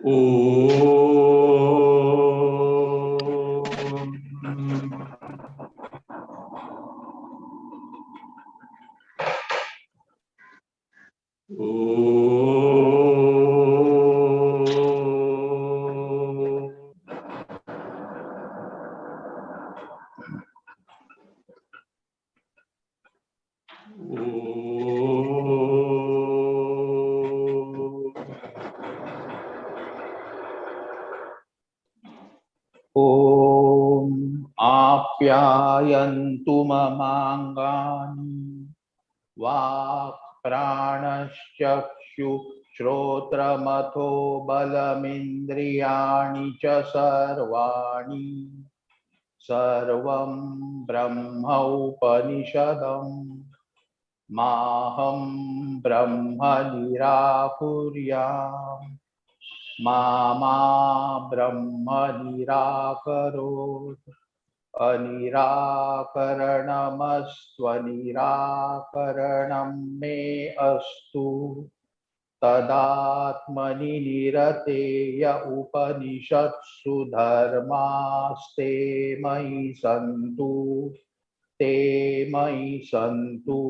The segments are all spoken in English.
ॐ आप्यायन्तु ममाङ्गानि वाक्प्राणश्चक्षुश्रोत्रमथो बलमिन्द्रियाणि च सर्वाणि सर्वं ब्रह्मोपनिषदम् माहं ब्रह्म निराकुर्याम् मा ब्रह्म निराकरोत् अनिराकरणमस्त्वनिराकरणं मे अस्तु तदात्मनि निरतेय उपनिषत्सु धर्मास्ते मयि सन्तु ते मयि सन्तु।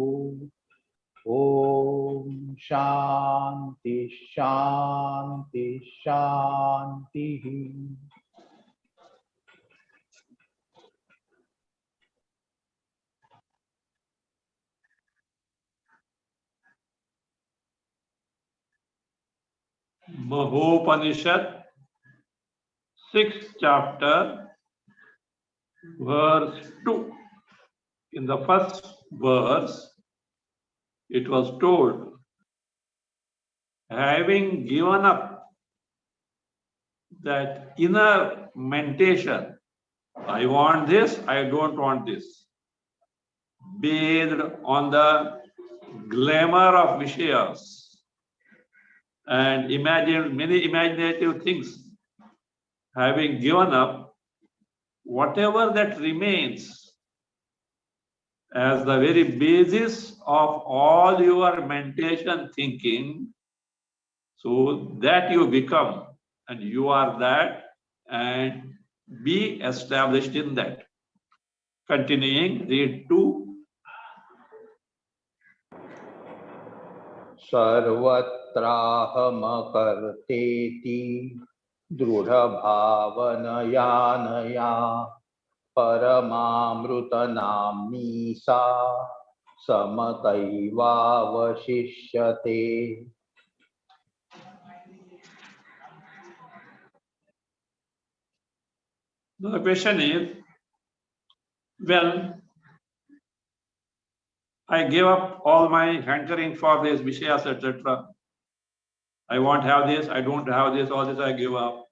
ओम शांति शांति शांति। Mahopanisad, 6th chapter, verse 2. In the first verse, it was told, having given up that inner mentation, I want this, I don't want this, based on the glamour of vishayas and many imaginative things, having given up, whatever that remains as the very basis of all your meditation thinking, so that you become, and you are that, and be established in that. Continuing, read 2. सर्वत्राहमकर्तेति दृढभावनयानया परमामृतनाम्नी सा समतैवावशिष्यते। The question is, well, I gave up all my hankering for this vishayas, etc. I won't have this, I don't have this, all this I give up.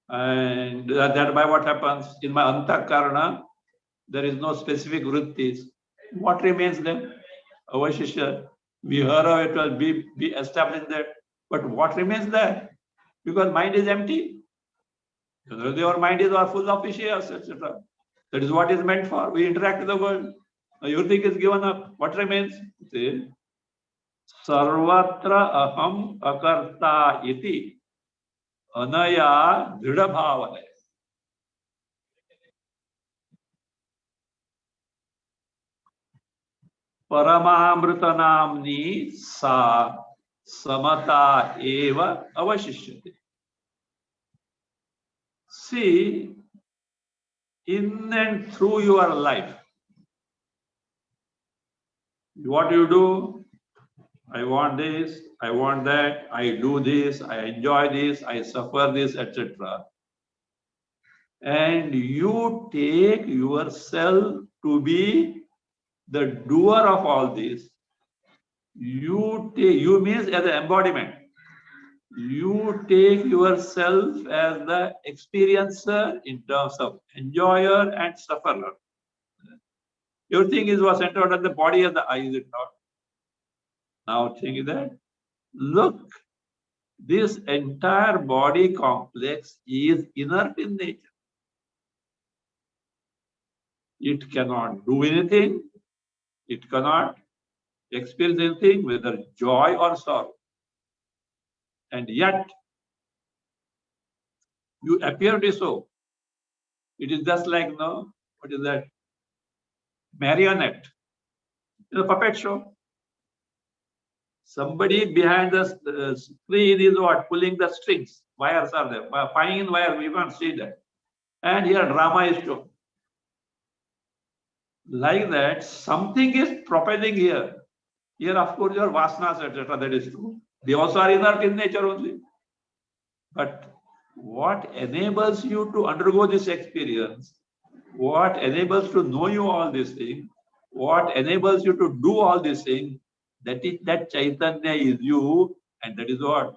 And that by what happens? In my antakarana, there is no specific vrittis. What remains then? Avashishya. Vihara, it will be established there. But what remains there? Because mind is empty. Your mind is all full of vishayas, etc. That is what is meant for. We interact with the world. Everything is given up. What remains? See? Sarvatra aham akarta iti anaya dhrida bhavane. Paramamritanamni sa samata eva avashishyate. See, in and through your life, what do? I want this, I want that, I do this, I enjoy this, I suffer this, etc. And you take yourself to be the doer of all this. You means as an embodiment. You take yourself as the experiencer in terms of enjoyer and sufferer. Everything was centered on the body and the eye, is it not? Now think that, look, this entire body complex is inert in nature. It cannot do anything. It cannot experience anything, whether joy or sorrow. And yet, You appear to be so. It is just like, no, what is that? Marionette. It's a puppet show. Somebody behind the screen is what? Pulling the strings. Wires are there. Fine wire, we can't see that. And here drama is shown. Like that, something is propelling here. Here, of course, your vasanas, etc. That is true. They also are inert in nature only. But what enables you to undergo this experience? What enables to know you all these things? What enables you to do all these things? That is that Chaitanya is you, and that is what?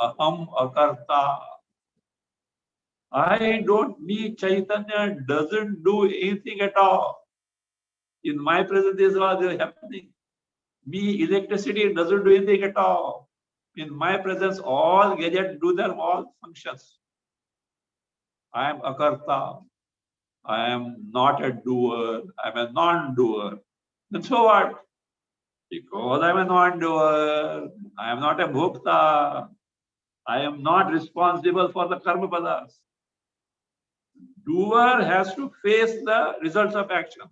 Aham akarta. I don't need Chaitanya, doesn't do anything at all. In my presence, this is what is happening. Me, electricity doesn't do anything at all. In my presence, all gadgets do their all functions. I am akarta. I am not a doer. I am a non-doer. Then so what? Because I am a non-doer, I am not a bhokta. I am not responsible for the karma padas. Doer has to face the results of action.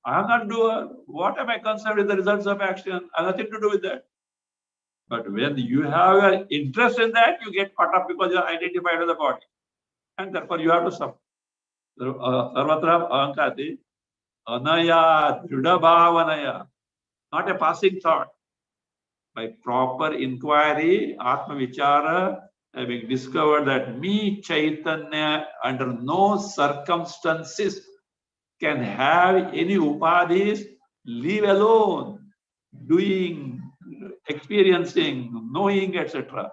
I am not doer. What am I concerned with the results of action? I have nothing to do with that. But when you have your interest in that, you get caught up because you are identified with the body. And therefore you have to suffer. Sarvatra ahankati, anaya, dridabhavanaya, not a passing thought. By proper inquiry, Atma Vichara, having discovered that me, Chaitanya, under no circumstances can have any upadhis, leave alone, doing, experiencing, knowing, etc.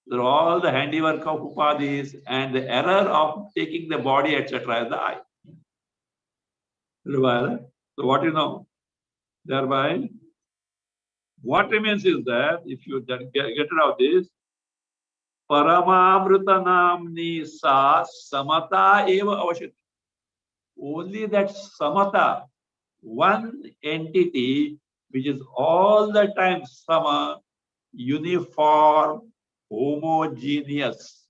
They're all the handiwork of upadhis and the error of taking the body, etc. as the I. So what you know? Thereby, what remains is that if you get rid of this, Paramamrita namni sa samata eva avashit. Only that samata, one entity which is all the time sama, uniform, homogeneous,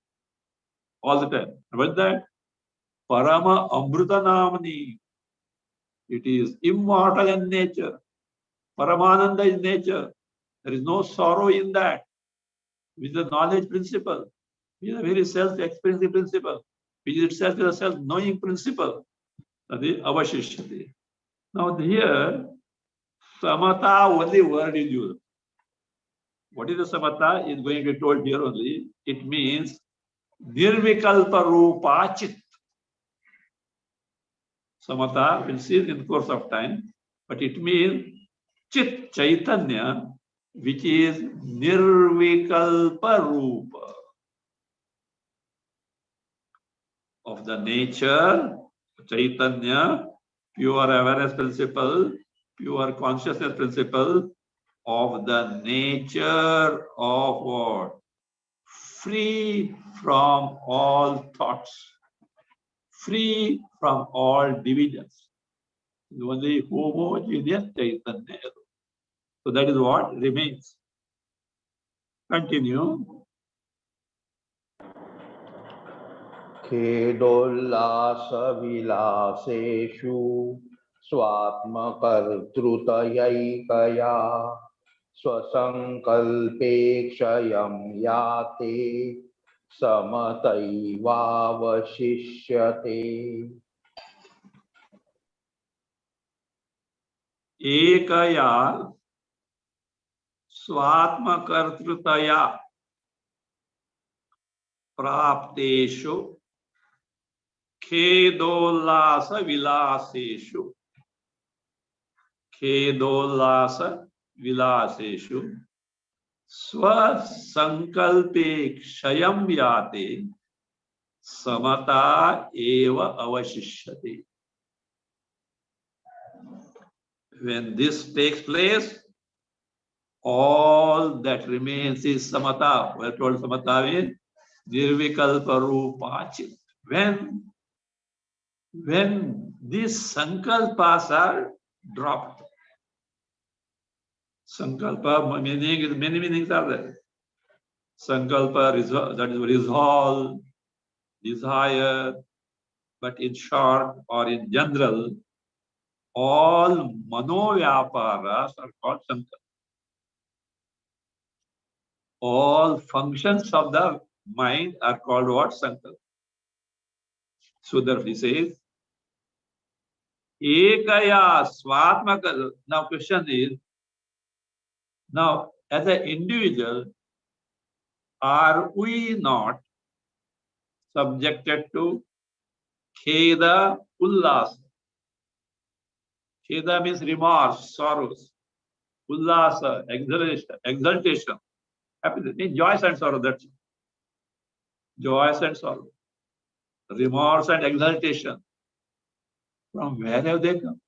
all the time. What is that? Parama Amrita namni. It is immortal in nature. Paramananda is nature. There is no sorrow in that. With the knowledge principle, with the very self-experiencing principle, which itself is a self-knowing principle. That is avashishyati. Now here, samata only word is used. What is the samata is going to be told here only. It means nirvikalpa rupa chit. Samata, we'll see in the course of time, but it means chit, chaitanya, which is nirvikalpa rupa. Of the nature, Chaitanya, pure awareness principle, pure consciousness principle, of the nature of what? Free from all thoughts, free from all divisions. Only homogeneous Chaitanya. So that is what remains. Continue. खेदोल्लासविलासेषु स्वात्मकर्तृतयैकया स्वसङ्कल्पेक्षयं याते समतैवावशिष्यते. एकया स्वात्मकर्तृतया प्राप्तेषु खेदोल्लास विलासेषु, खेदोल्लास विलासेषु स्वसंकल्पे क्षयं याते समता एव अवशिष्यते. When this takes place, all that remains is samata. We are told samata means nirvikalpa rupa chit. When these sankalpas are dropped, sankalpa meaning is many meanings are there. Sankalpa, that is resolve, desire, but in short or in general, all manovyaparas are called sankalpa. All functions of the mind are called what? Sankalpa. So therefore he says, Ekaya Swatmaka. Now question is, now as an individual, are we not subjected to kheda ullas? Kheda means remorse, sorrows. Ullasa, exaltation, happiness, joys and sorrow. That's it. Joys and sorrow. Remorse and exaltation. From where have they come?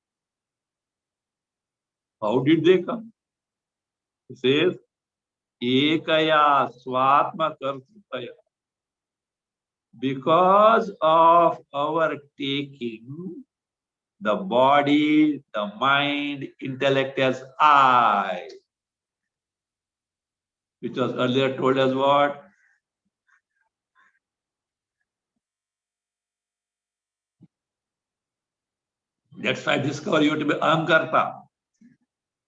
How did they come? It says, Ekaya Swatma Kartrutaya. Because of our taking the body, the mind, intellect as I, which was earlier told as what? That's why I discover you to be Ahamkarta.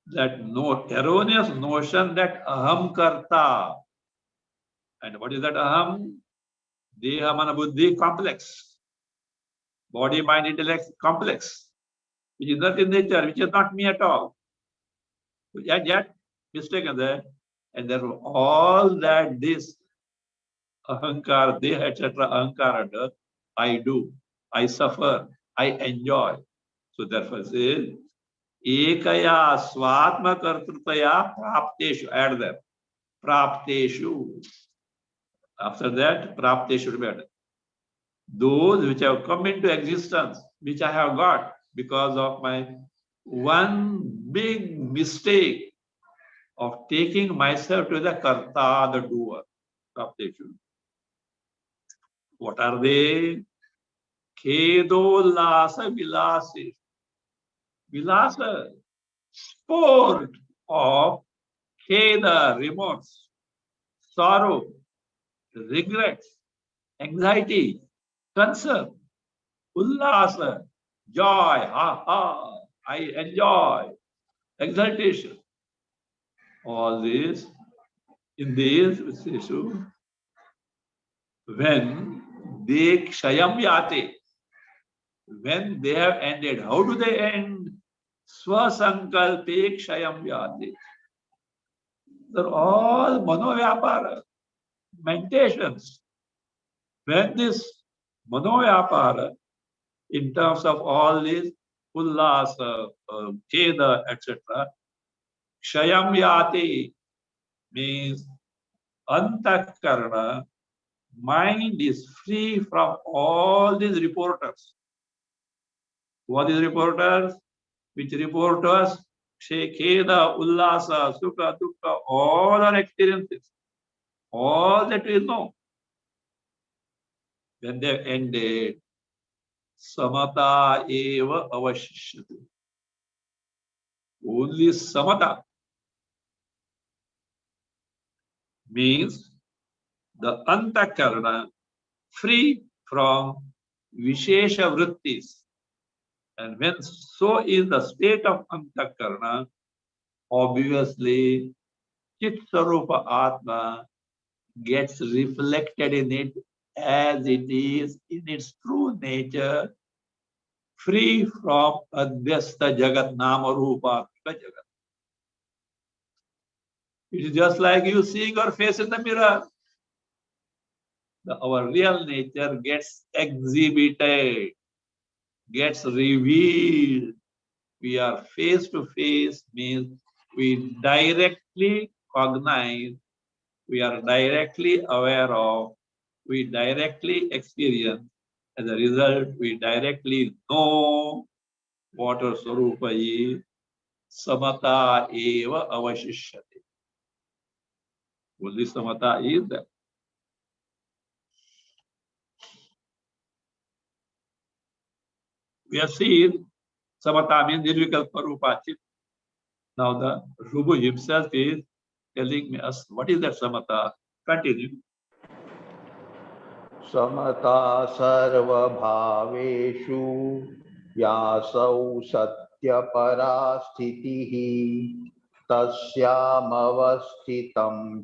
That no erroneous notion that Ahamkarta. And what is that Aham? Deha Mana Buddhi complex. Body, mind, intellect complex. Which is not in nature, which is not me at all. And yet, mistaken there. And therefore, all that this Ahankar, Deha, etc., Ahankara does, I do, I suffer, I enjoy. So therefore, it says, Ekaya Swatma Kartrutaya Prapteshu. Add them. Prapteshu. After that, Prapteshu will be added. Those which have come into existence, which I have got because of my one big mistake of taking myself to the Karta, the doer. Prapteshu. What are they? Khedollasa Vilasi. Vilasa, sport of kheda, remorse, sorrow, regrets, anxiety, concern, ullasa, joy, ha ha, I enjoy, exaltation. All this, in this issue, when they kshayam yate, when they have ended, how do they end? Swasankalpe kshayam yate. They're all manovyapara, meditations. When this manovyapara, in terms of all these ullasa, kheda, etc., kshayam yate means antakarana, mind is free from all these reporters. What is reporters? Which report us? Kheda, ullasa, sukha, dukkha, all our experiences, all that we know. When they ended, samata eva avashishyate. Only samata means the antakarana free from vishesha vrittis. And when so is the state of antakarana, obviously Chit Sarupa Atma gets reflected in it as it is in its true nature, free from Adhyasta Jagat Nama Rupa Jagat. It is just like you seeing your face in the mirror. Our real nature gets exhibited, gets revealed. We are face to face, means we directly cognize, we are directly aware of, we directly experience. As a result, we directly know what our Swarupa is. Samata eva avashishyate. Only samata is that. We have seen samata means nirvikalpa rupa chit. Now the Rubu himself is telling us what is that samatha. Continue. समता सर्वभावेषु यासौ सत्यपरा स्थितिः तस्यामवस्थितं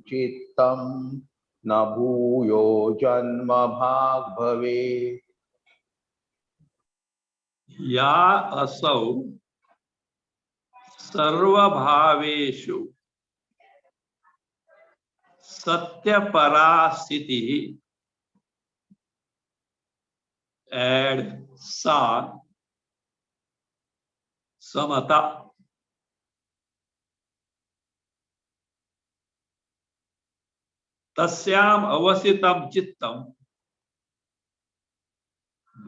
चित्तं न भूयो जन्म भाग भवेत्। या असौ सर्वभावेषु सत्यपरा स्थितिः एड सा समता तस्याम अवसितं चित्तं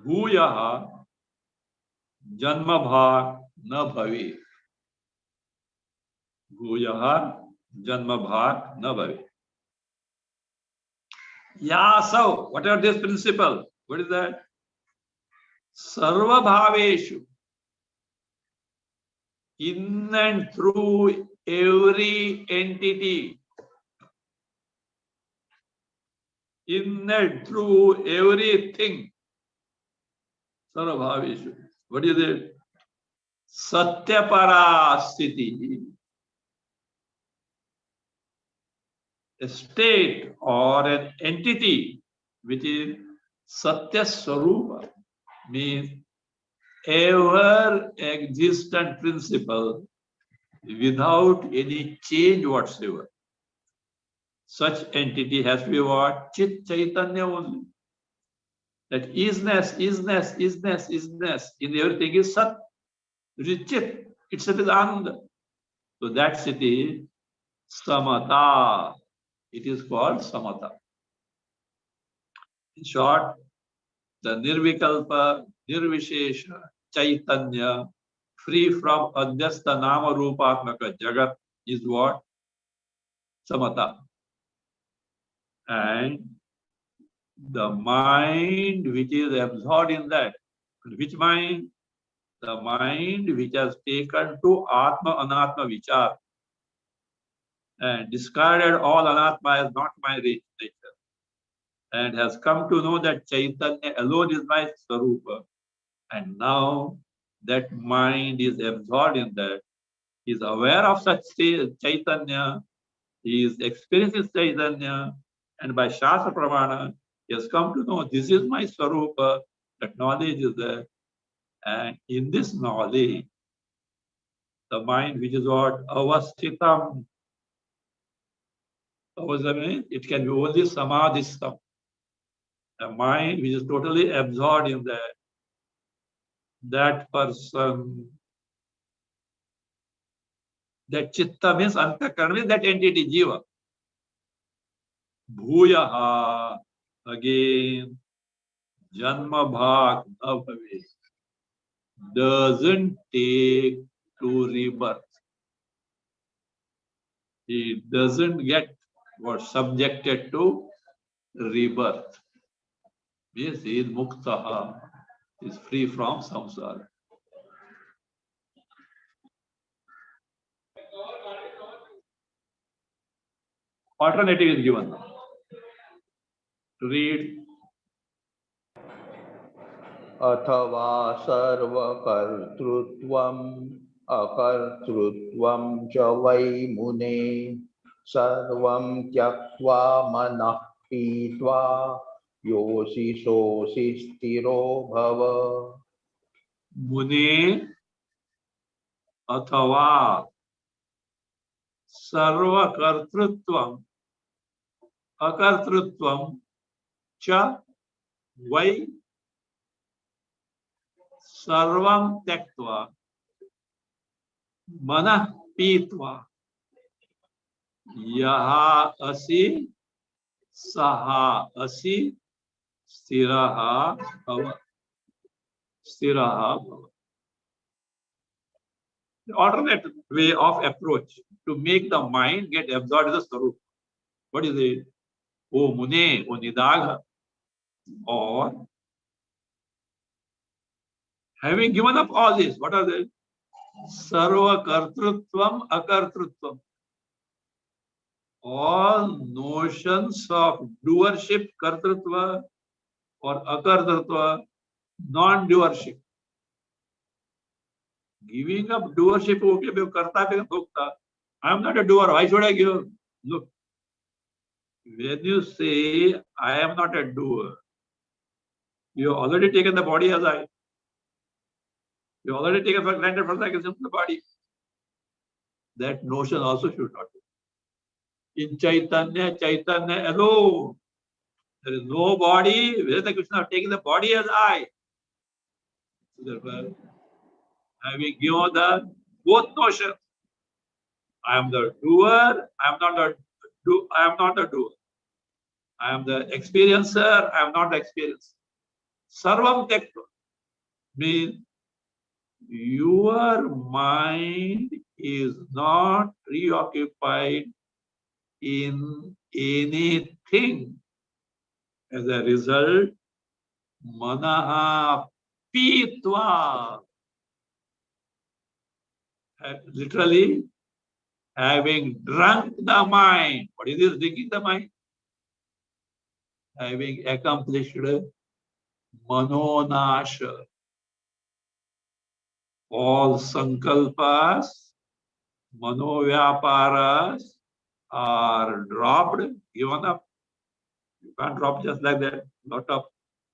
भूयः जन्म भाग न भवेत्। भूयः जन्म भाग न भवेत्। यासौ, whatever this principle, what is that? Sarva bhaveshu, in and through every entity, in and through everything. Sarva bhaveshu. What is it? Satyapara sthiti. A state or an entity which is Satya Swarupa, means ever existent principle without any change whatsoever. Such entity has to be what? Chit Chaitanya only. That isness in everything is Sat, which is Chit, itself is Ananda. So that city, Samata, it is called Samata. In short, the Nirvikalpa, Nirvishesha, Chaitanya, free from Adhyastha Nama Rupatmaka Jagat is what? Samata. And the mind which is absorbed in that, which mind? The mind which has taken to Atma Anatma Vichar and discarded all Anatma as not my nature and has come to know that Chaitanya alone is my Swarupa. And now that mind is absorbed in that, he is aware of such Chaitanya, he is experiencing Chaitanya, and by Shastra Pramana, he has come to know this is my Swarupa, that knowledge is there. And in this knowledge, the mind which is what? Avasthitam. It can be only samadhistam. A mind which is totally absorbed in that person. That chitta means antakarana, means that entity, jiva. Bhuyaha, again, janma bhag abhave, doesn't take to rebirth. He doesn't get what subjected to rebirth. Means he is muktaha, is free from samsara. Alternative is given. To read. अथवा सर्वकर्तृत्वम् अकर्तृत्वं च वै मुने सर्वं त्यक्त्वा मनः पीत्वा योषि सोषि स्थिरो भव। मुने अथवा सर्वकर्तृत्वम् अकर्तृत्वं च वै सर्वं त्यक्त्वा मनः पीत्वा यः असि सः असि स्थिरः भव। स्थिरः भव. The alternate way of approach to make the mind get absorbed in the Swarup. What is it? O Mune, O Nidagha. Or having given up all this, what are they? Sarva Kartrutvam Akartrutvam. All notions of doership, Kartrutva, or akartatva, non-doership. Giving up doership, okay, I am not a doer. Why should I give? Look, when you say I am not a doer, you have already taken the body as I. You have already taken for granted for the body. That notion also should not be. In Chaitanya, Chaitanya alone. There is no body. Where the Krishna have taken the body as I. So therefore, having given the both notions, I am the doer. I am not a doer. I am the experiencer. I am not the experiencer. Sarvam Tektva means your mind is not preoccupied in anything. As a result, manaha pitva, literally having drunk the mind. What is this drinking the mind? Having accomplished manonasha. All sankalpas, manovyaparas are dropped, given up. You can't drop just like that. Lot of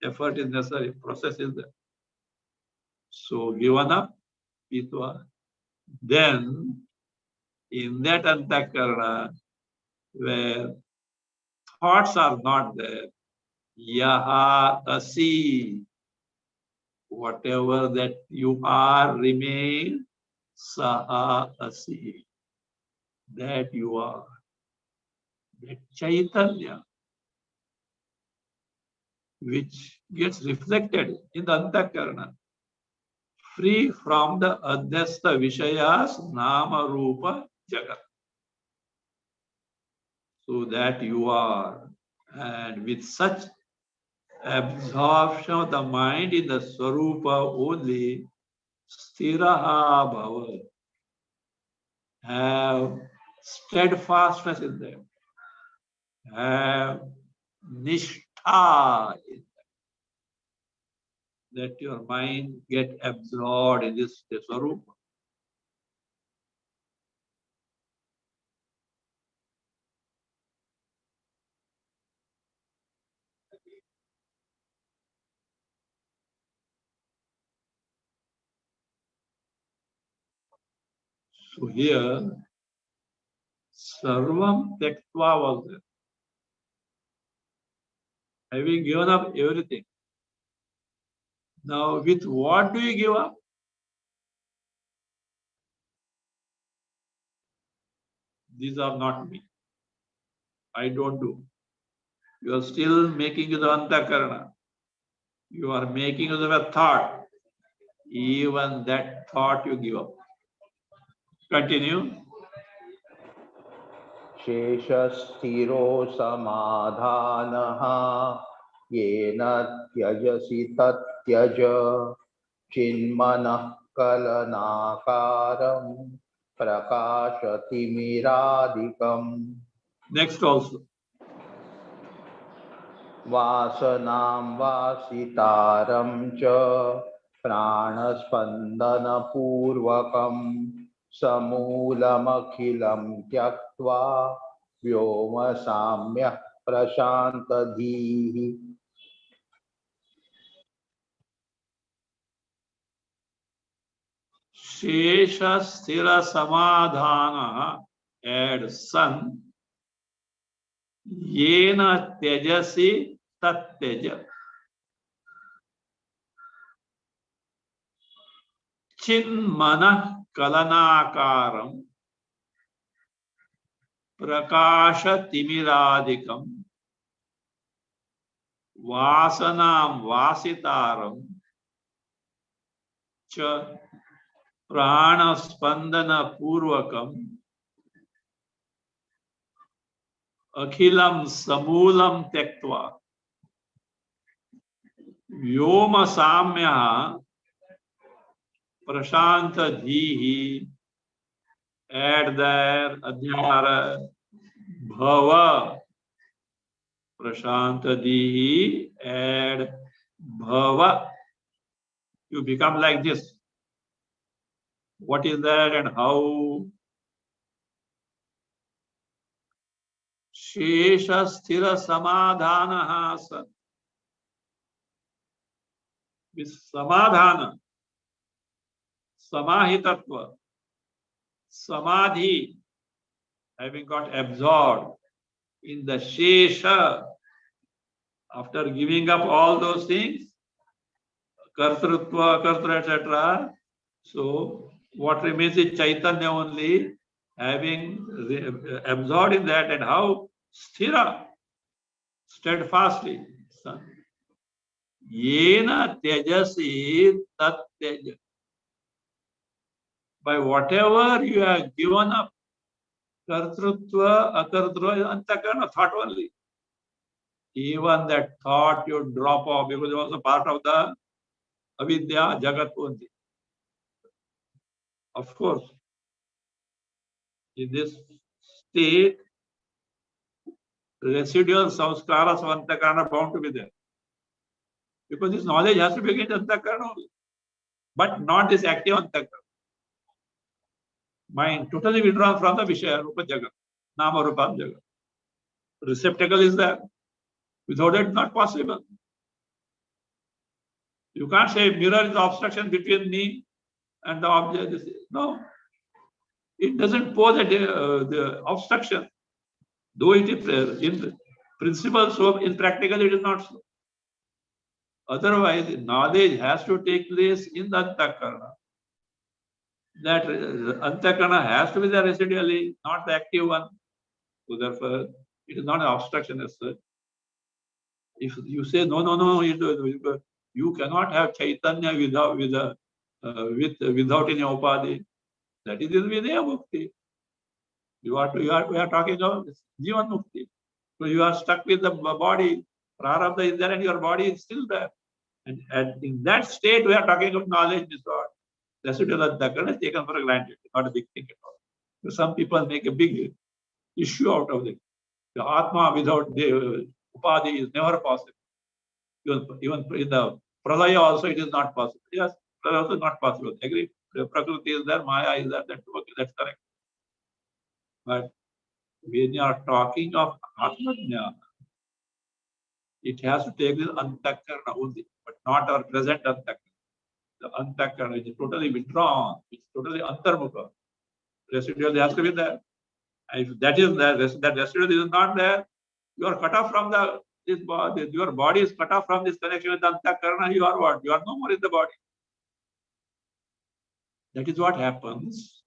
effort is necessary, process is there. So given up, pitva. Then in that antakarana, where thoughts are not there, yaha asi, whatever that you are remain, saha asi, that you are, that chaitanya, which gets reflected in the antakarana, free from the adhyastha vishayas nama rupa jagat. So that you are, and with such absorption of the mind in the swarupa only, sthiraha bhava, have steadfastness in them, have nishtha in them, that your mind get absorbed in this swarupa. So here, sarvam tektva was there. Having given up everything. Now, with what do you give up? These are not me. I don't do. You are still making use of antakarana. You are making use of a thought. Even that thought you give up. Continue. शेषस्थिरो समाधानः yen त्यजसि तत्यज चिन्मनः कलनाकारं प्रकाशतिमिरादिकम्. Next also. वासनां वासितारं च प्राणस्पन्दनपूर्वकं समूलमखिलं त्यक्त्वा व्योमसाम्यः प्रशान्तधीः. Shesha sthira samadhana, add san, yena tejasi tat teja. Chinmana kalanakaram, prakasha timiradikam, vasanam vasitaram, cha pranaspandana purvakam, akhilam samulam tektva, vyoma samya prashanta dhihi, add there adhyara bhava, Prashantadihi, add bhava. You become like this. What is that and how? Shesha sthira samadhana san. With samadhana, samahitatva, samadhi, having got absorbed in the shesha, after giving up all those things, kartrutva, kartra, etc. So what remains is Chaitanya only, having absorbed in that, and how sthira, steadfastly. Yena tejasi tat teja. By whatever you have given up, kartrutva, akartrutva, antakarna, thought only. Even that thought you drop off because it was a part of the avidya jagat only. Of course, in this state, residual samskaras of antakarna bound to be there. Because this knowledge has to be against antakarna only, but not this active antakarna. Mind totally withdrawn from the Vishaya Rupa Jagat, Nama Rupa Jagat. Receptacle is there. Without it, not possible. You can't say mirror is obstruction between me and the object. No, it doesn't pose the obstruction. Though it is in principle so, in practical it is not so. Otherwise, knowledge has to take place in the antakarna. That antakarna has to be the residually, not the active one. So therefore, it is not an obstruction as such. If you say no, you cannot have Chaitanya without any upadhi. That is Vidya Mukti. We are talking about Jivan Mukti. So you are stuck with the body. Prarabdha is there and your body is still there. And in that state, we are talking of knowledge disorder. Residual antakarna is taken for granted. It's not a big thing at all. So some people make a big issue out of it. The Atma without the upadhi is never possible. Even in the pralaya also it is not possible. Yes, pralaya also not possible. Agree? Prakriti is there, Maya is there, that's correct. But when you are talking of Atmajnana, it has to take this antakarna only, but not our present antakarna. The antakarna is totally withdrawn, it's totally antarmukha. Residual has to be there. And if that is there, that residual is not there, you are cut off from this body. Your body is cut off from this connection with the antakarna. You are what? You are no more in the body. That is what happens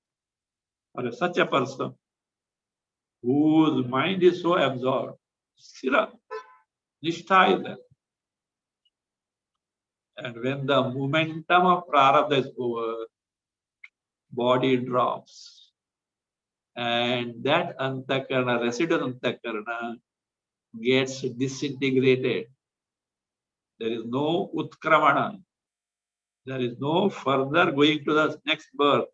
for such a person whose mind is so absorbed. Sthira, nishtha is there. And when the momentum of prarabdha is over, body drops. And that antakarna, residual antakarna, gets disintegrated. There is no utkramana. There is no further going to the next birth.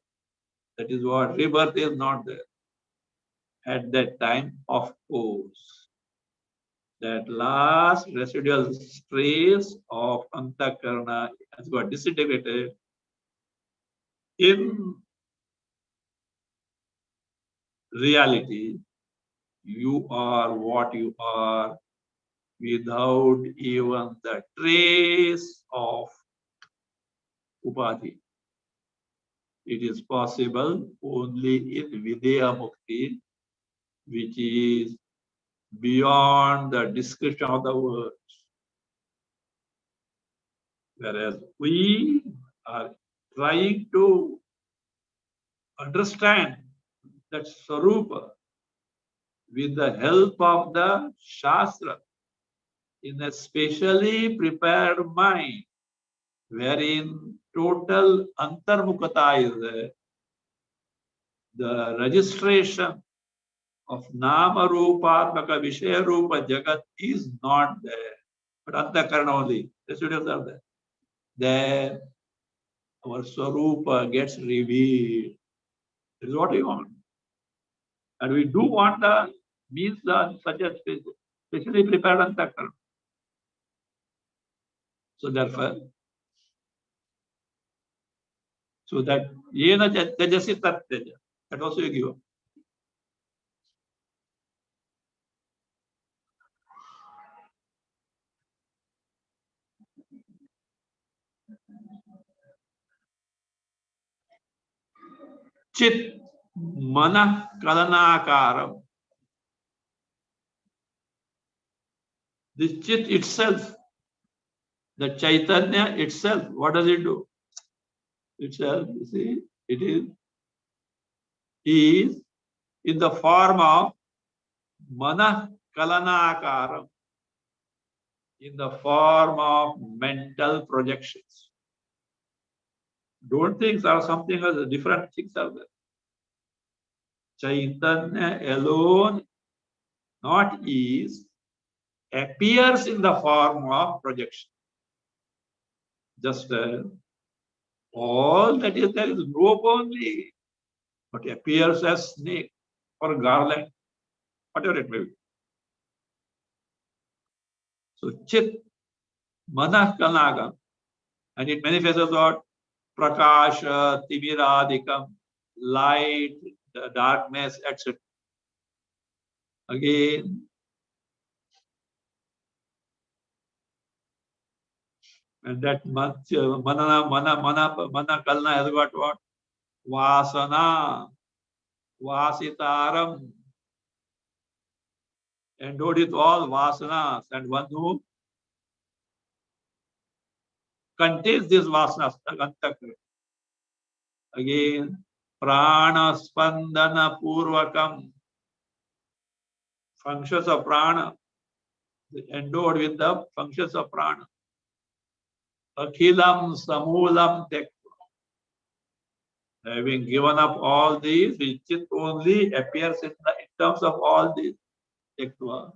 That is what rebirth is not there. At that time, of course, that last residual trace of antakarna has got disintegrated. In reality, you are what you are without even the trace of upadhi. It is possible only in Vidya Mukti, which is beyond the description of the words. Whereas we are trying to understand that Swarupa with the help of the Shastra in a specially prepared mind, wherein total antarmukhata is there. The registration of Nama Rupatmaka Vishaya Rupa Jagat is not there, but Antakarna only. Residuals are there. Then our Swarupa gets revealed. This is what we want. And we do want the means such a specially prepared antakarana. So therefore, so that yena tejasi tat teja. That also you give. Chit mana kalanakaram. This chit itself, the Chaitanya itself, what does it do? Itself, you see, it is in the form of mana kalanakaram, in the form of mental projections. Don't think there are something else, different things are there. Chaitanya alone not is, appears in the form of projection. Just all that is there is rope only, but appears as snake or garland, whatever it may be. So chit, manah kanaga, and it manifests as what? Prakasha, timiradikam, light, the darkness, etc. Again, and that mana kalna has got what? Vasana, vasitaram, endowed with all vasanas, and one who contains these vasanas, antakara. Again, prana spandana purvakam, functions of prana, endowed with the functions of prana. Akhilam samulam tek. Having given up all these, which only appears in terms of all these. Tektva.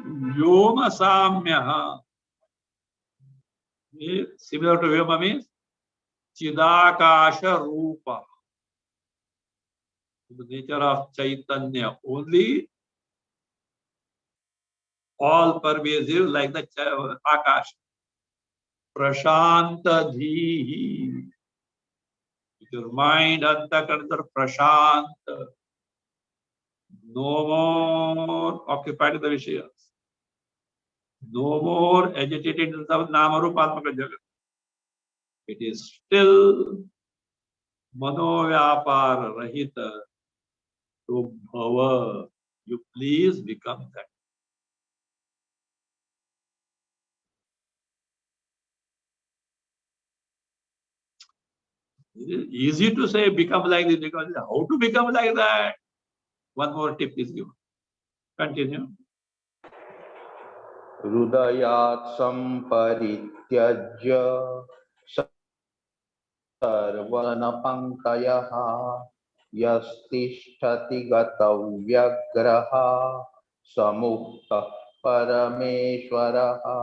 Vyoma samyaha. Similar to Vyoma means Chidakasha Rupa. The nature of Chaitanya, only all pervasive like the Akash. Prashanta Dhihi. Your mind, Antakarana, Prashanta. No more occupied in the Vishayas. No more agitated in the Namarupatmaka Jagat. It is still Manovyapara Rahita. So Bhava, you please become that. It is easy to say become like this because how to become like that? One more tip is given. Continue. Hridayat samparityajya sarvana pankayaha yastishtati gatavyagraha samukta parameshwaraha.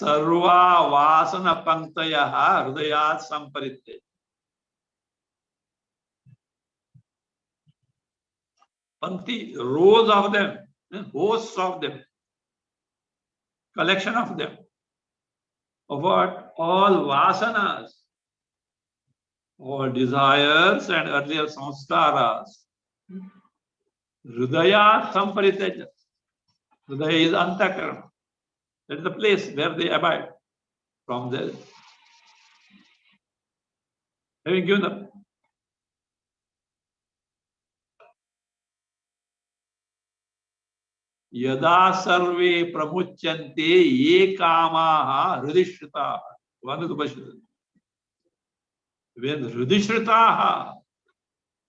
Sarva vasana panktayaha hridayat samparitya. Pankti, rows of them, hosts of them, collection of them. Of what? All vasanas, all desires and earlier samskaras. Hridayat samparitya. Hridaya is antakarana. That is the place where they abide. From there, having given up. Yada sarve pramuchante ye kamaha hridishritaha. When hridishritaha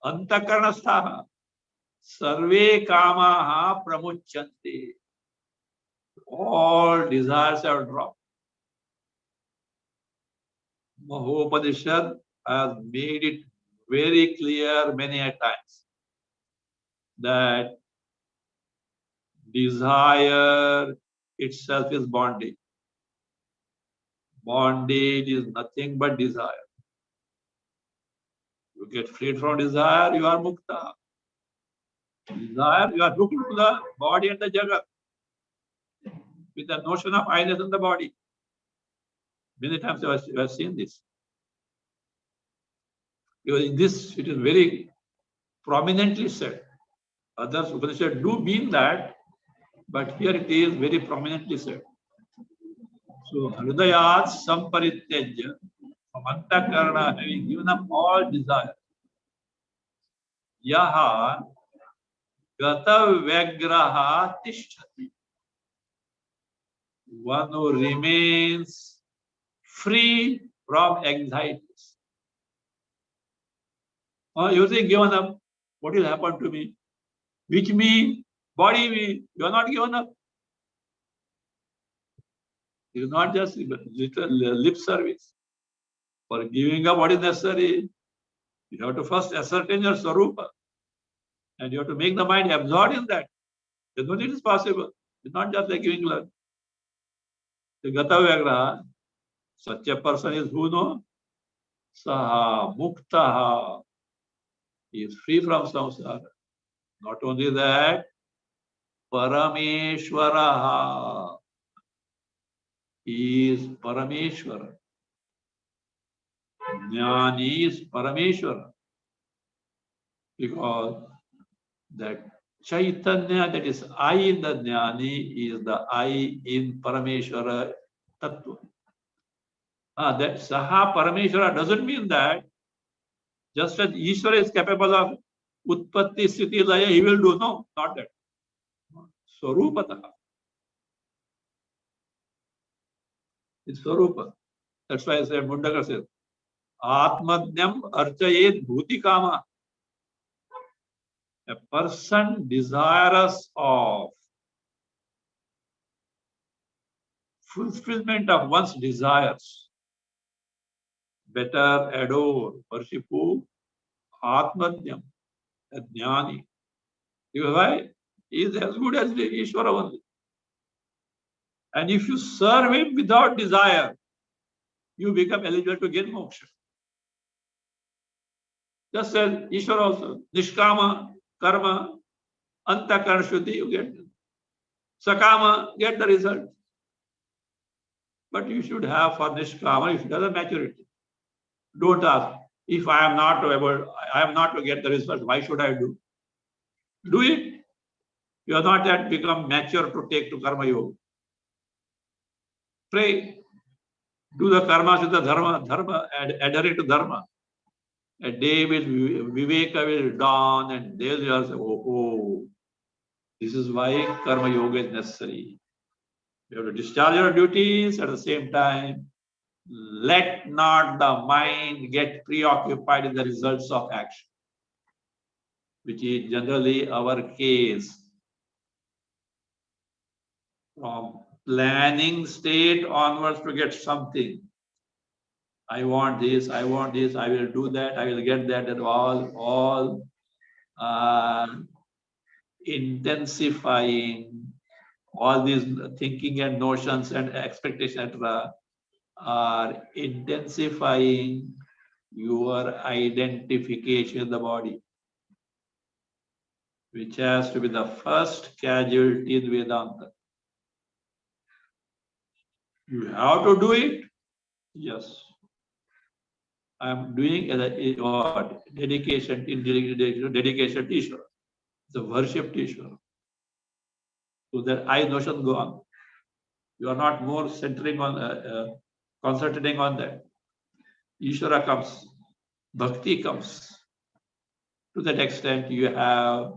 antakaranasthaha sarve kamaha pramuchante. All desires are dropped. Mahopanisad has made it very clear many a times that desire itself is bondage. Bondage is nothing but desire. You get freed from desire, you are mukta. Desire, you are hooked to the body and the jagat with the notion of I-ness in the body. Many times you have seen this. Because in this, it is very prominently said. Others Upanishad do mean that, but here it is very prominently said. So, Hridayat Samparityajya, from Antakarana, having given up all desire, Yaha Gata Vyagraha Tishtati, one who remains free from anxieties. You think given up, what will happen to me? Which me? Body me? You are not given up. It is not just lip service. For giving up what is necessary, you have to first ascertain your Sarupa. And you have to make the mind absorbed in that. Then only it is possible. It's not just like giving blood. The Gata Vyagra, such a person is who knows? Saha Muktaha. He is free from samsara. Not only that, Parameshwaraha. He is Parameshwara. Jnani is Parameshwara. Because that Chaitanya, that is I in the Jnani, is the I in Parameshwara Tattva. That Saha Parameshwara doesn't mean that just as Ishvara is capable of Utpatti, Sthiti, Laya, he will do. No, not that. Swarupataha. It's Swarupa. That's why I said, Mundaka says, Atmadnyam Archayet Bhuti Kama. A person desirous of fulfillment of one's desires, better adore, worship who? Atmadnyam, a jnani. Because why? He is as good as the Ishvara only. And if you serve him without desire, you become eligible to get moksha. Just as Ishvara also, Nishkama, Karma, Antakarana Shuddhi, you get. Sakama, get the result. But you should have for Nishkama, you should have the maturity. Don't ask, if I am not to get the result, why should I do? Do it. You are not yet become mature to take to Karma Yoga. Pray. Do the karmas with the dharma, adhere to dharma. A day will, Viveka will dawn and they will say, oh, this is why Karma Yoga is necessary. You have to discharge your duties at the same time. Let not the mind get preoccupied in the results of action, which is generally our case. From planning state onwards to get something. I want this, I will do that, I will get that, and all intensifying all these thinking and notions and expectations, etc., are intensifying your identification in the body, which has to be the first casualty in Vedanta. You have to do it. Yes. I am doing what? Dedication to Ishvara. The worship to Ishvara. So that I notion go on. You are not more centering on, concentrating on that. Ishvara comes, bhakti comes. To that extent, you have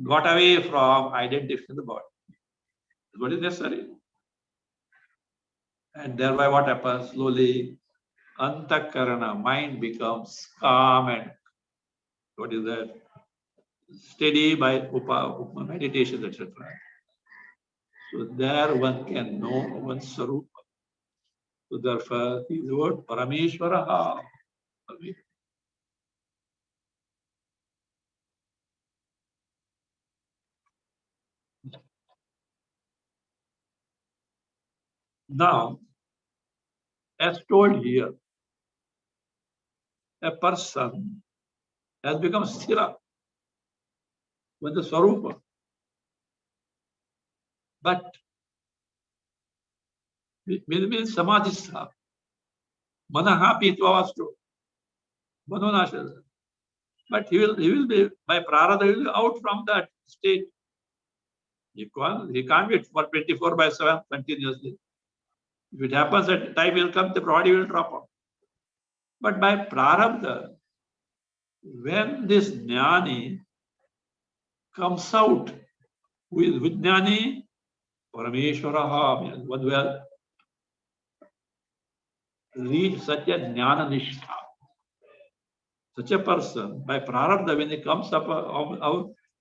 got away from identifying the body. What is necessary? And thereby what happens? Slowly, antakarana, mind becomes calm and what is that? Steady by meditation, etc. So there one can know one's sarupa. So therefore, he is the word Parameshwaraha. Now, as told here, a person has become sthira with the swarupa. But means samadhistha. Manaha pitva manonasha. But he will be by prarabdha, he will be out from that state. He can't be for 24/7 continuously. If it happens that time will come, the body will drop off. But by prarabdha, when this jnani comes out, who is Vijnani? Parameshwaraha, one will reach such a jnana nishtha. Such a person, by prarabdha, when he comes up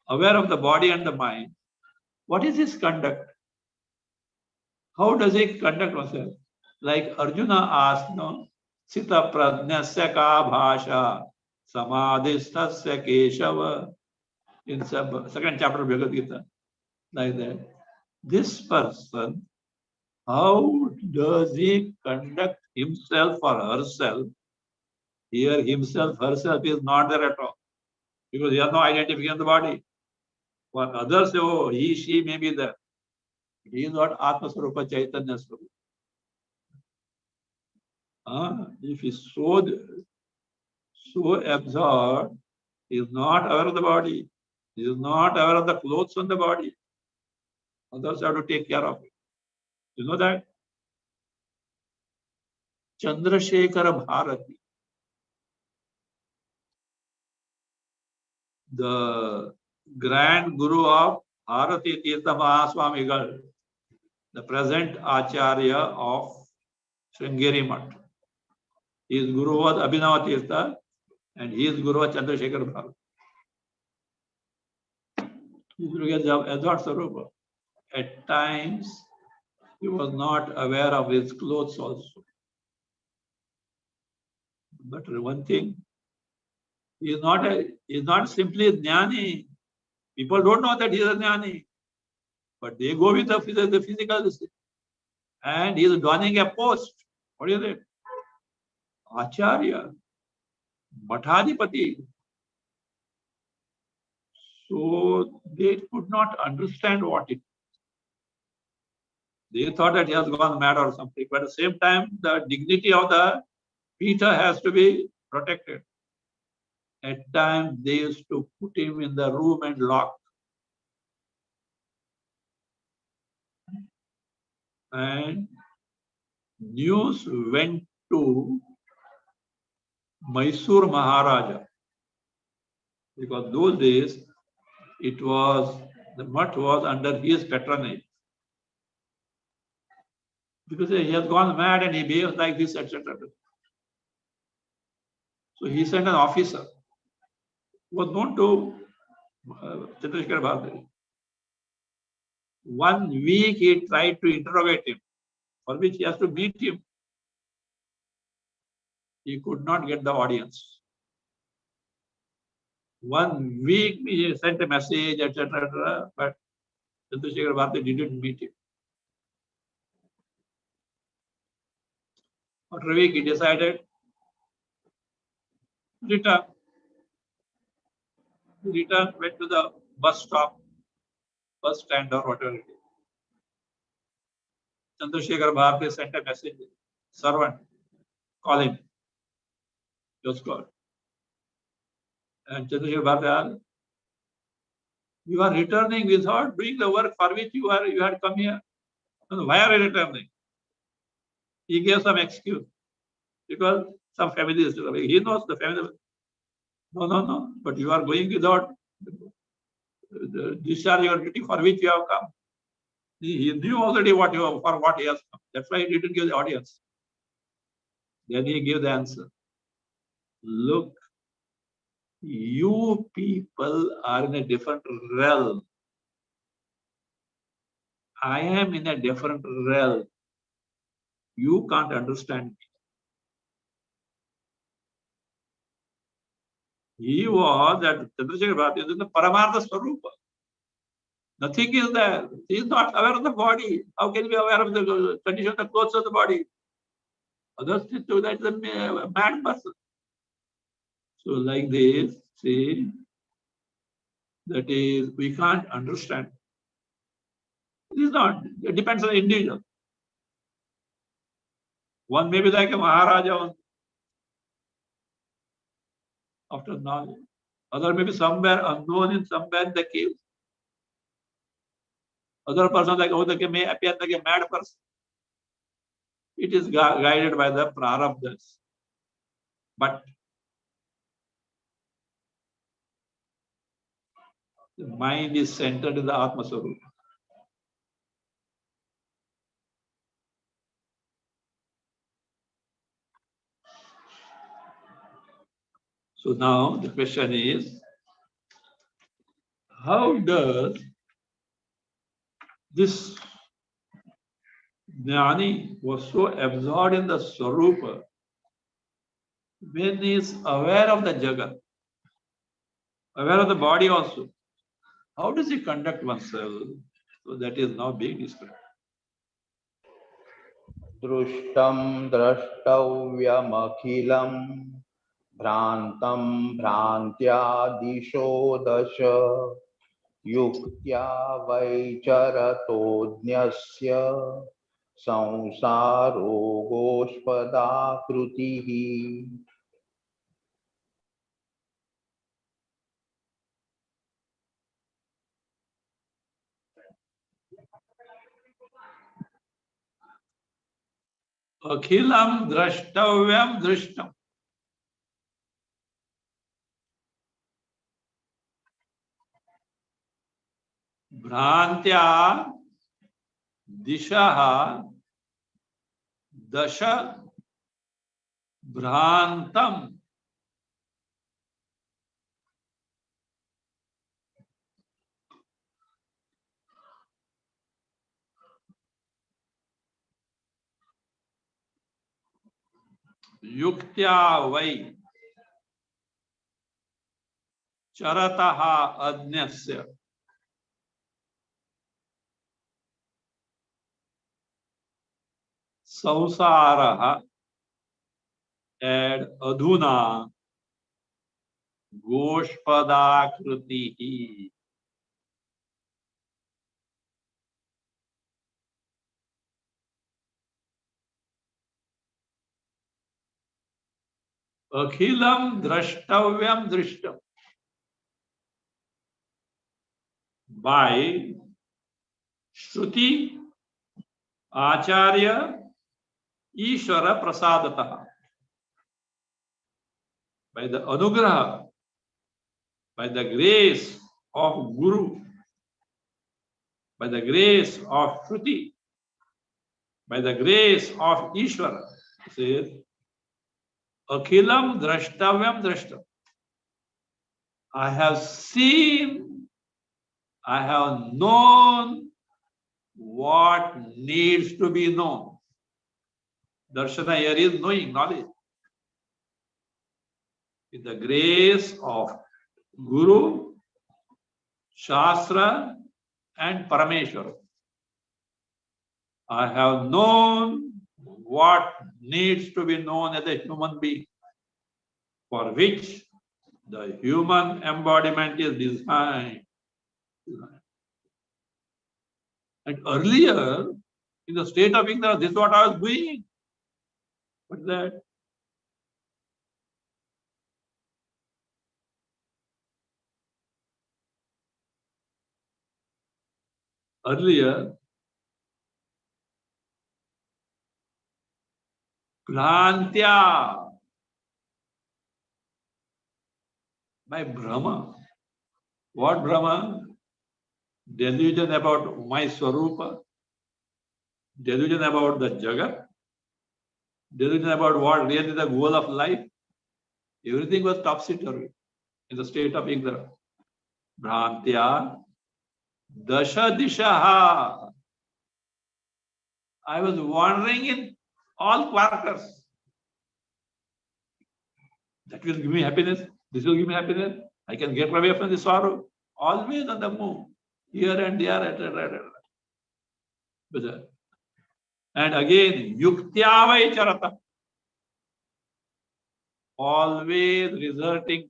aware of the body and the mind, what is his conduct? How does he conduct himself? Like Arjuna asked, no, Sita prajnasya ka bhasha samadhistasya keshava in second chapter of Bhagavad Gita. Like that. This person, how does he conduct himself or herself? Here, himself, herself is not there at all. Because he has no identification of the body. For others, oh, he, she may be there. He is not Atma Swarupa Chaitanya Swarupa. If he is so absorbed, he is not aware of the body. He is not aware of the clothes on the body. Others have to take care of it. You know that? Chandrasekhara Bharati, the grand guru of Bharati Tirtha Mahaswamigal, the present Acharya of Sringeri Math. His guru was Abhinava Tirtha and his guru was Chandrasekhara Bharati. His guru was Advaita Swarupa. At times, he was not aware of his clothes also. But one thing, he is not simply a jnani. People don't know that he is a jnani. But they go with the physical. And he is donning a post. What is it? Acharya, Mathadipati. So they could not understand what it is. They thought that he has gone mad or something. But at the same time, the dignity of the Peter has to be protected. At times, they used to put him in the room and lock. And news went to Mysore Maharaja. Because those days, the mutt was under his patronage. Because he has gone mad and he behaves like this, etc. So he sent an officer who was known to Chandrasekhar Bharati. 1 week he tried to interrogate him, for which he has to meet him. He could not get the audience. 1 week he sent a message, etc. But Chandrasekhar Bharati didn't meet him. After a week he decided return. He returned, went to the bus stop, bus stand or whatever it is. Chandrasekhar Bharati sent a message, servant, call him. Just call. And Chandrasekhar Bharati asked, you are returning without doing the work for which you had come here. Why are you returning? He gave some excuse because some family is still away. He knows the family. No. But you are going without discharge your duty for which you have come. He knew already for what he has come. That's why he didn't give the audience. Then he gave the answer. Look, you people are in a different realm. I am in a different realm. You can't understand me. He was that Chandrasekhar Bharati is in the Paramartha Swarupa. Nothing is there. He is not aware of the body. How can he be aware of the condition of the clothes of the body? Others think that is a mad person. So like this, see, that is, we can't understand. It is not. It depends on the individual. One may be like a Maharaja after knowledge. Other may be somewhere unknown in somewhere in the cave. Other person like Odaka may appear like a mad person. It is guided by the prarabdhas. But the mind is centered in the Atma Swarupa. So now the question is, how does this Jnani was so absorbed in the Swarupa when he is aware of the Jagat, aware of the body also? How does he conduct oneself? So that is now being described. Drushtam drashtavyamakhilam भ्रान्तं भ्रान्त्यादिशो दश युक्त्या वैचरतोऽन्यस्य संसारो गोष्पदाकृतिः. Akhilam drashtavyam drishtam. Bhrantya dishaha dasha bhrantam. Yuktya vai charataha adnyasya sausaraha and adhuna goshpadakritihi. Akhilam drashtavyam drishtam. By Shruti, Acharya, Ishvara Prasadataha. By the Anugraha, by the grace of Guru, by the grace of Shruti, by the grace of Ishvara, says, Akhilam drashtavyam drashtam. I have seen, I have known what needs to be known. Darshana here is knowing, knowledge. With the grace of Guru, Shastra, and Parameshwara, I have known what needs to be known as a human being, for which the human embodiment is designed. And earlier, in the state of ignorance, this is what I was doing. What's that? Earlier, Bhrantya, by Brahma. What Brahma? Delusion about my Swarupa, delusion about the Jagat, delusion about what really the goal of life. Everything was topsy-turvy in the state of ignorance. Bhrantya, dasha dishaha. I was wandering in all quarters. That will give me happiness. This will give me happiness. I can get away from the sorrow. Always on the move. here and there. And again, yuktya charata. Always resorting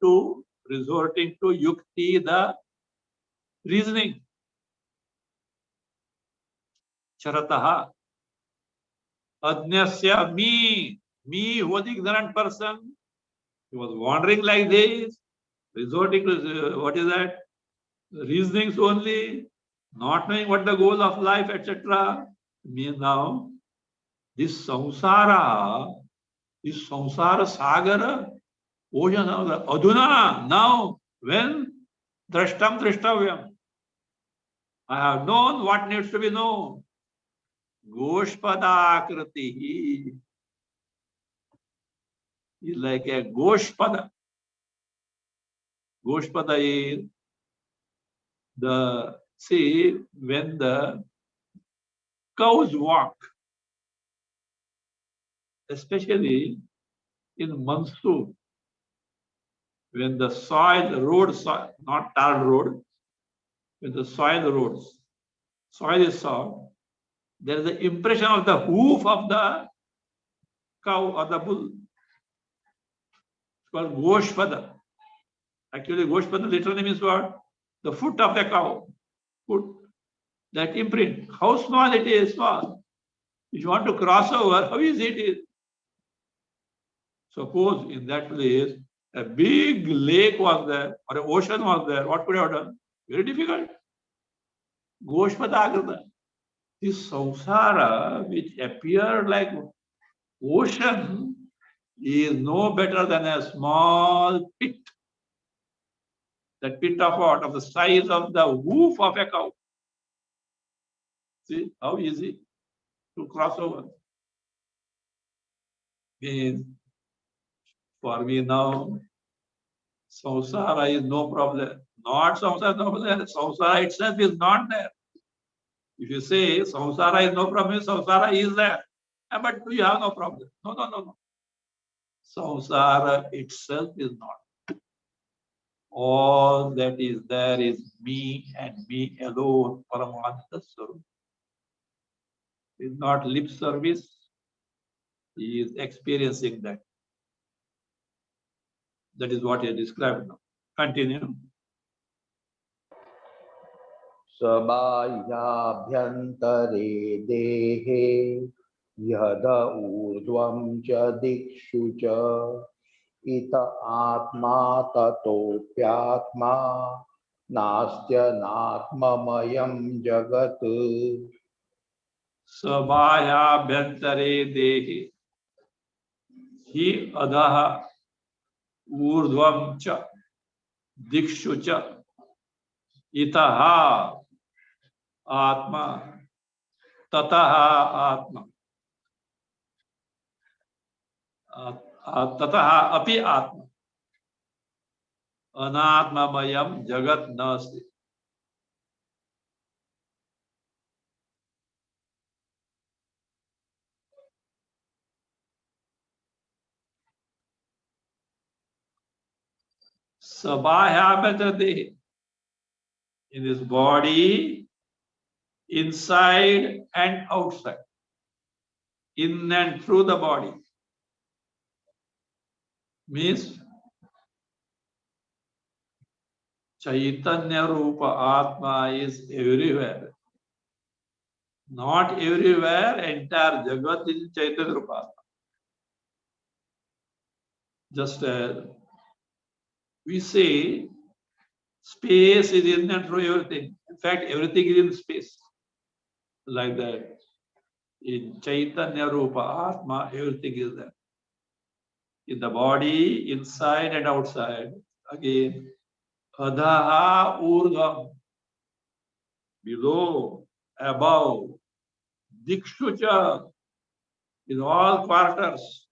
to yukti, the reasoning. Charataha. Adnyasya, me was the ignorant person. He was wandering like this, resorting to what is that? Reasonings only, not knowing what the goal of life, etc. Means now this samsara sagara, ocean of the aduna. Now, when drashtam drashtavyam, I have known what needs to be known. Goshpadakriti is like a goshpada. Goshpada is when the cows walk, especially in monsoon, when the road, not tarred road, when the soil is soft, there is the impression of the hoof of the cow or the bull. It's called goshpada. Actually, goshpada literally means what? The foot of the cow. Foot. That imprint. How small it is, small. If you want to cross over, how easy it is. Suppose in that place a big lake was there or an ocean was there, what could you have done? Very difficult. Goshpadagrata. This samsara, which appeared like ocean, is no better than a small pit. That pit of what? Of the size of the hoof of a cow. See how easy to cross over. Means for me now, samsara is no problem. Not samsara, no problem. Samsara itself is not there. If you say samsara is no problem, samsara is there. But you have no problem. No. Samsara itself is not. All that is there is me and me alone, Paramananda Swarup. It's not lip service. He is experiencing that. That is what he described now. Continue. Sabhahyabhyantare dehe yada urdvam cha dikshu cha ita atma tatopyatma nastya natmamayam jagat. Sabhahyabhyantare dehi hi adaha urdhvam cha dikshu cha itaha atma tataha atma tataha api atma anatmamayam jagat nasti. Sabhahyabhyantare, in this body, inside and outside, in and through the body, means Chaitanya Rupa Atma is everywhere. Not everywhere, entire Jagat is Chaitanya Rupa Atma. Just we say space is in and through everything. In fact, everything is in space. Like that. In Chaitanya Rupa Atma, everything is there. In the body, inside and outside. Again, Adhaha Urdham, below, above, Dikshucha, in all quarters.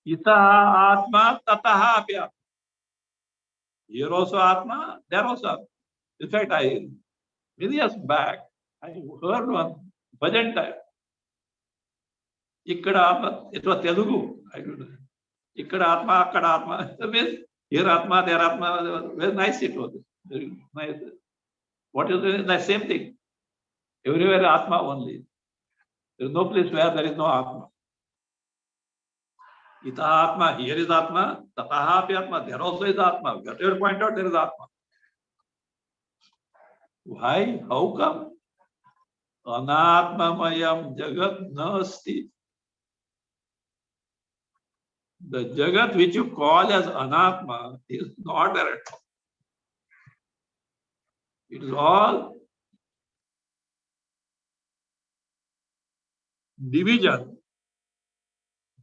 Itaha Atma, Tataha Apya. Here also Atma, there also Atma. In fact, many years back, I heard one bhajan type. Ikkada Atma, it was Telugu. I don't know. Ikkada Atma, Akkada Atma. Means Here Atma, there Atma, very nice it was. Very nice. What is the same thing? Everywhere Atma only. There is no place where there is no Atma. Ita Atma, here is Atma, Tataha api Atma, there also is Atma. Whatever point out, there is Atma. Why? How come? Anatmamayam Jagat Nasti. The Jagat which you call as Anatma is not there at all. It is all division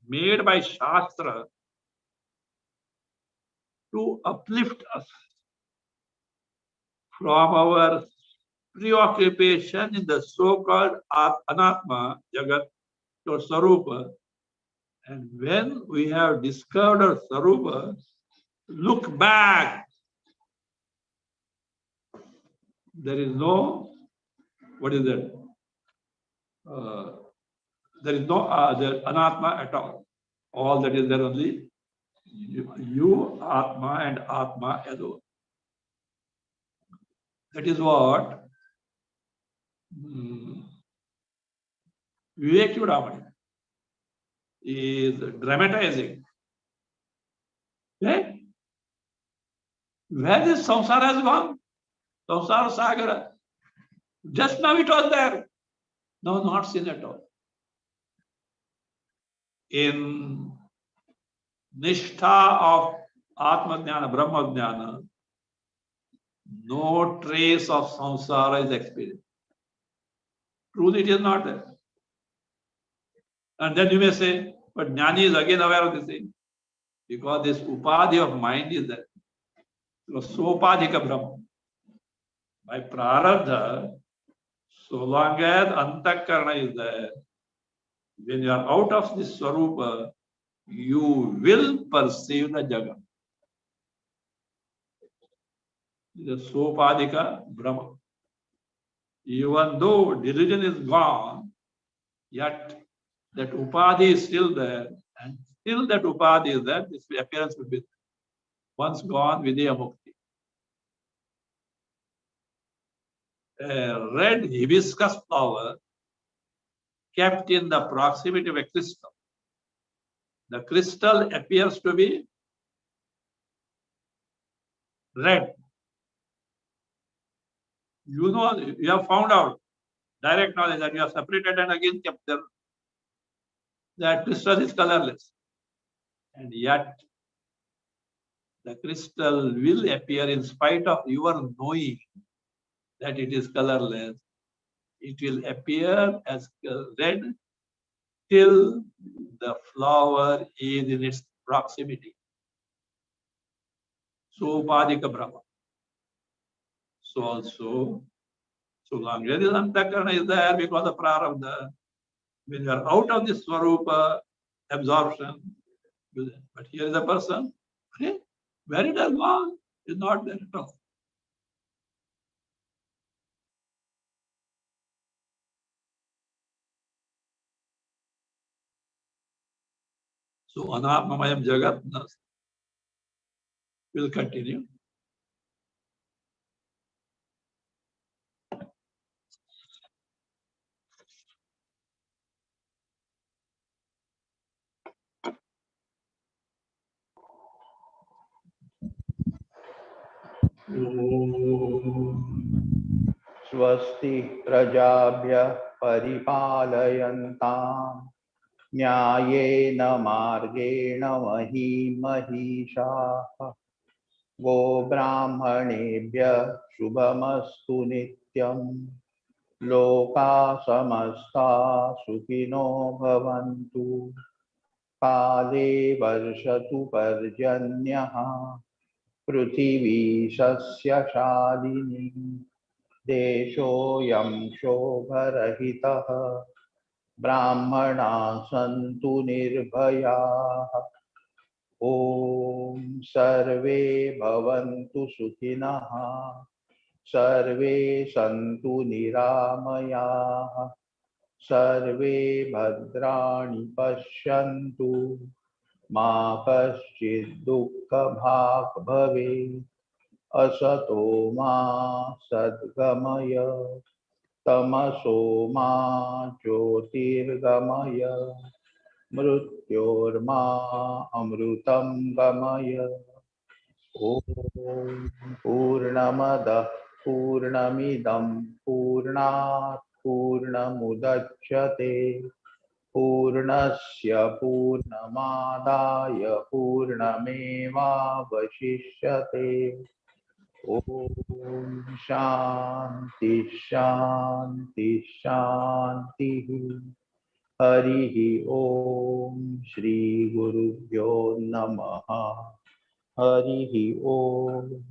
made by Shastra to uplift us from our preoccupation in the so-called Anatma, Jagat, or Sarupa. And when we have discovered our Sarupa, look back. There is no, what is that? There is no there Anatma at all. All that is there only you, Atma, and Atma alone. That is what Vivek Chudamani is dramatizing. Okay? Where this samsara has gone? Samsara Sagara. Just now it was there. No, not seen at all. In Nishtha of Atma Jnana, Brahma Jnana, no trace of samsara is experienced. Truth, it is not there. And then you may say, but Jnani is again aware of this thing. Because this upadhi of mind is there. Sopadhika Brahma. By prarabdha, so long as antakarana is there, when you are out of this swarupa, you will perceive the jagat. The sopadhika Brahma. Even though delusion is gone, yet that upadhi is still there, and still that upadhi is there, this appearance will be there. Once gone, vidya mukti. A red hibiscus flower kept in the proximity of a crystal. The crystal appears to be red. You know, you have found out direct knowledge that you are separated and again kept there. That crystal is colorless. And yet, the crystal will appear in spite of your knowing that it is colorless. It will appear as red till the flower is in its proximity. So, Upadhika Brahma. So also, so long as this antakarana is there because of prarabdha, when you are out of this swarupa absorption, but here is a person, where it has gone is not there at all. So anatmamayam jagat will continue. स्वस्ति प्रजाभ्यः परिपालयन्ताम् न्यायेन मार्गेण महिषाः गो ब्राह्मणेभ्यः शुभमस्तु नित्यम् लोकाः समस्ताः सुखिनो भवन्तु काले वर्षतु पर्जन्यः पृथिवी सस्यशालिनी देशोऽयं शोभरहितः ब्राह्मणाः सन्तु निर्भयाः ॐ सर्वे भवन्तु सुखिनः सर्वे सन्तु निरामयाः सर्वे भद्राणि पश्यन्तु मा कश्चित् दुःखभाग् भवेत्। असतो मा सद्गमय तमसो मा ज्योतिर्गमय मृत्योर्मा अमृतं गमय। ॐ पूर्णमदः पूर्णमिदं पूर्णात् पूर्णमुदच्यते पूर्णस्य पूर्णमादाय पूर्णमेवावशिष्यते। ॐ शान्ति शान्ति शान्तिः। हरिः ॐ श्री गुरुभ्यो नमः। हरिः ॐ।